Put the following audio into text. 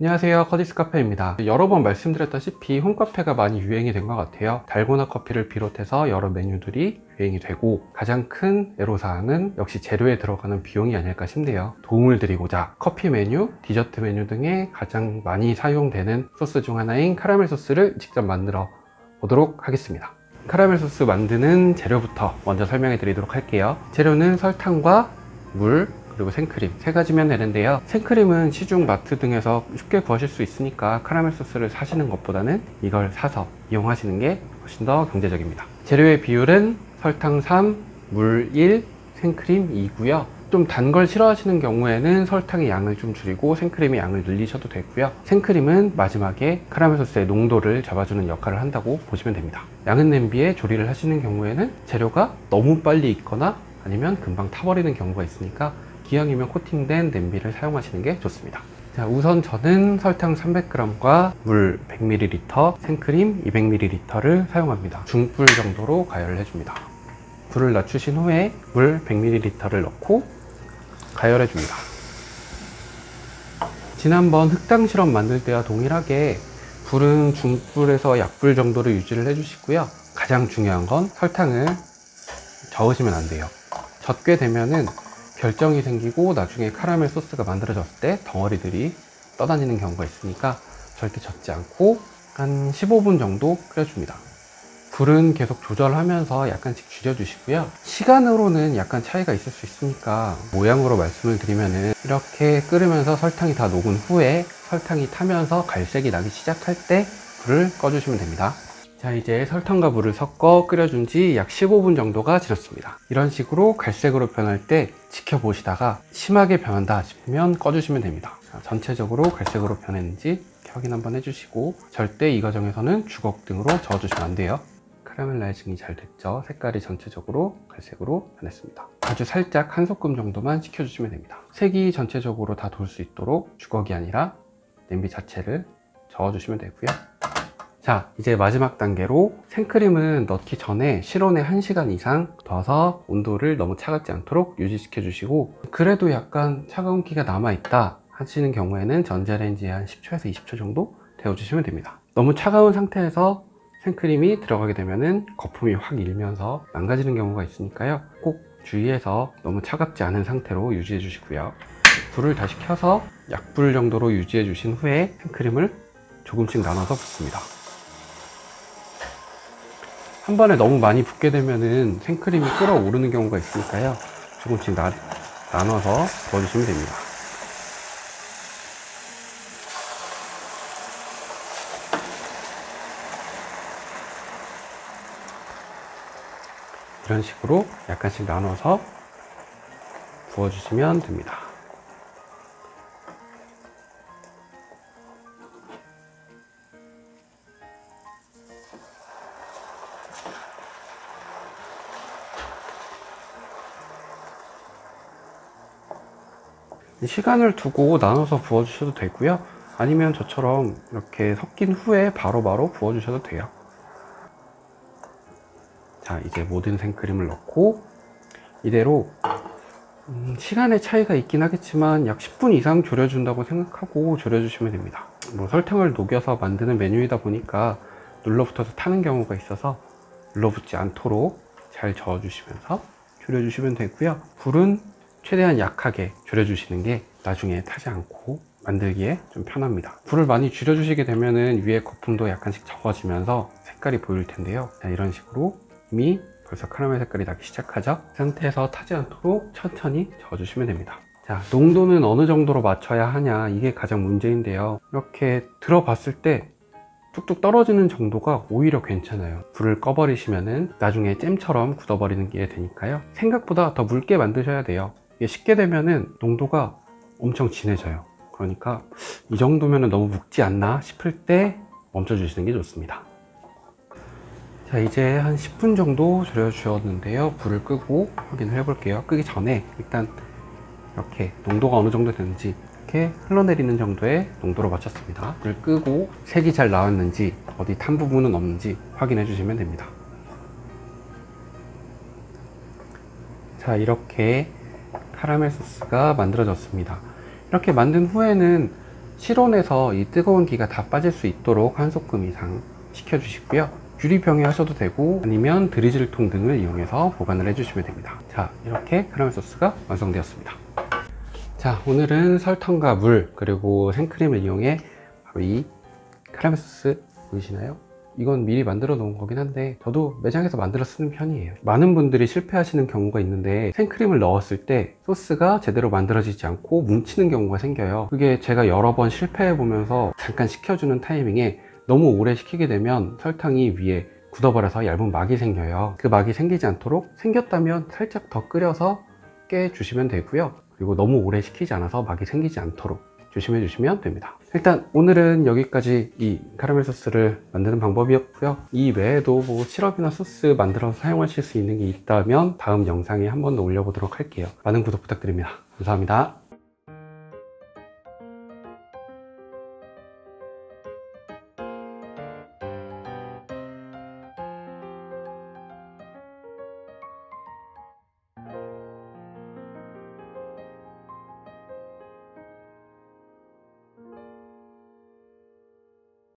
안녕하세요, 커디스 카페입니다. 여러 번 말씀드렸다시피 홈카페가 많이 유행이 된 것 같아요. 달고나 커피를 비롯해서 여러 메뉴들이 유행이 되고, 가장 큰 애로사항은 역시 재료에 들어가는 비용이 아닐까 싶네요. 도움을 드리고자 커피 메뉴, 디저트 메뉴 등에 가장 많이 사용되는 소스 중 하나인 카라멜 소스를 직접 만들어 보도록 하겠습니다. 카라멜 소스 만드는 재료부터 먼저 설명해 드리도록 할게요. 재료는 설탕과 물, 그리고 생크림 세 가지면 되는데요. 생크림은 시중 마트 등에서 쉽게 구하실 수 있으니까 카라멜 소스를 사시는 것보다는 이걸 사서 이용하시는 게 훨씬 더 경제적입니다. 재료의 비율은 설탕 3, 물 1, 생크림 2고요. 좀 단 걸 싫어하시는 경우에는 설탕의 양을 좀 줄이고 생크림의 양을 늘리셔도 되고요. 생크림은 마지막에 카라멜 소스의 농도를 잡아주는 역할을 한다고 보시면 됩니다. 양은 냄비에 조리를 하시는 경우에는 재료가 너무 빨리 익거나 아니면 금방 타버리는 경우가 있으니까 기왕이면 코팅된 냄비를 사용하시는 게 좋습니다. 자, 우선 저는 설탕 300g과 물 100ml, 생크림 200ml를 사용합니다. 중불 정도로 가열을 해줍니다. 불을 낮추신 후에 물 100ml를 넣고 가열해 줍니다. 지난번 흑당 시럽 만들 때와 동일하게 불은 중불에서 약불 정도로 유지를 해주시고요. 가장 중요한 건 설탕을 저으시면 안 돼요. 젓게 되면은 결정이 생기고 나중에 카라멜 소스가 만들어졌을 때 덩어리들이 떠다니는 경우가 있으니까 절대 젓지 않고 한 15분 정도 끓여줍니다. 불은 계속 조절하면서 약간씩 줄여주시고요. 시간으로는 약간 차이가 있을 수 있으니까 모양으로 말씀을 드리면은 이렇게 끓으면서 설탕이 다 녹은 후에 설탕이 타면서 갈색이 나기 시작할 때 불을 꺼주시면 됩니다. 자, 이제 설탕과 물을 섞어 끓여준 지 약 15분 정도가 지났습니다. 이런 식으로 갈색으로 변할 때 지켜보시다가 심하게 변한다 싶으면 꺼주시면 됩니다. 자, 전체적으로 갈색으로 변했는지 확인 한번 해주시고, 절대 이 과정에서는 주걱 등으로 저어주시면 안 돼요. 카라멜라이징이 잘 됐죠? 색깔이 전체적으로 갈색으로 변했습니다. 아주 살짝 한 소끔 정도만 식혀주시면 됩니다. 색이 전체적으로 다 돌 수 있도록 주걱이 아니라 냄비 자체를 저어주시면 되고요. 자, 이제 마지막 단계로 생크림은 넣기 전에 실온에 1시간 이상 둬서 온도를 너무 차갑지 않도록 유지시켜 주시고, 그래도 약간 차가운 기가 남아있다 하시는 경우에는 전자레인지에 한 10초에서 20초 정도 데워주시면 됩니다. 너무 차가운 상태에서 생크림이 들어가게 되면은 거품이 확 일면서 망가지는 경우가 있으니까요. 꼭 주의해서 너무 차갑지 않은 상태로 유지해 주시고요. 불을 다시 켜서 약불 정도로 유지해 주신 후에 생크림을 조금씩 나눠서 붓습니다. 한 번에 너무 많이 붓게 되면은 생크림이 끓어오르는 경우가 있으니까요. 조금씩 나눠서 부어주시면 됩니다. 이런 식으로 약간씩 나눠서 부어주시면 됩니다. 시간을 두고 나눠서 부어주셔도 되고요. 아니면 저처럼 이렇게 섞인 후에 바로바로 부어주셔도 돼요. 자, 이제 모든 생크림을 넣고 이대로 시간의 차이가 있긴 하겠지만 약 10분 이상 졸여준다고 생각하고 졸여주시면 됩니다. 뭐 설탕을 녹여서 만드는 메뉴이다 보니까 눌러붙어서 타는 경우가 있어서 눌러붙지 않도록 잘 저어주시면서 졸여주시면 되고요. 불은 최대한 약하게 졸여주시는 게 나중에 타지 않고 만들기에 좀 편합니다. 불을 많이 줄여주시게 되면은 위에 거품도 약간씩 적어지면서 색깔이 보일 텐데요. 자, 이런 식으로 이미 벌써 카라멜 색깔이 나기 시작하죠. 그 상태에서 타지 않도록 천천히 저어주시면 됩니다. 자, 농도는 어느 정도로 맞춰야 하냐, 이게 가장 문제인데요. 이렇게 들어봤을 때 뚝뚝 떨어지는 정도가 오히려 괜찮아요. 불을 꺼버리시면은 나중에 잼처럼 굳어버리는 게 되니까요. 생각보다 더 묽게 만드셔야 돼요. 이게 식게 되면은 농도가 엄청 진해져요. 그러니까 이 정도면 너무 묵지 않나 싶을 때 멈춰주시는 게 좋습니다. 자, 이제 한 10분 정도 졸여 주었는데요. 불을 끄고 확인을 해 볼게요. 끄기 전에 일단 이렇게 농도가 어느 정도 되는지 이렇게 흘러내리는 정도의 농도로 맞췄습니다. 불을 끄고 색이 잘 나왔는지 어디 탄 부분은 없는지 확인해 주시면 됩니다. 자, 이렇게 카라멜 소스가 만들어졌습니다. 이렇게 만든 후에는 실온에서 이 뜨거운 기가 다 빠질 수 있도록 1소끔 이상 식혀주시고요. 유리병에 하셔도 되고 아니면 드리즐통 등을 이용해서 보관을 해주시면 됩니다. 자, 이렇게 카라멜 소스가 완성되었습니다. 자, 오늘은 설탕과 물 그리고 생크림을 이용해 바로 이 카라멜 소스 보이시나요? 이건 미리 만들어 놓은 거긴 한데 저도 매장에서 만들어 쓰는 편이에요. 많은 분들이 실패하시는 경우가 있는데 생크림을 넣었을 때 소스가 제대로 만들어지지 않고 뭉치는 경우가 생겨요. 그게 제가 여러 번 실패해 보면서 잠깐 식혀주는 타이밍에 너무 오래 식히게 되면 설탕이 위에 굳어버려서 얇은 막이 생겨요. 그 막이 생기지 않도록, 생겼다면 살짝 더 끓여서 깨주시면 되고요. 그리고 너무 오래 식히지 않아서 막이 생기지 않도록 조심해 주시면 됩니다. 일단 오늘은 여기까지 이 카라멜 소스를 만드는 방법이었고요. 이 외에도 뭐 시럽이나 소스 만들어서 사용하실 수 있는 게 있다면 다음 영상에 한 번 더 올려보도록 할게요. 많은 구독 부탁드립니다. 감사합니다.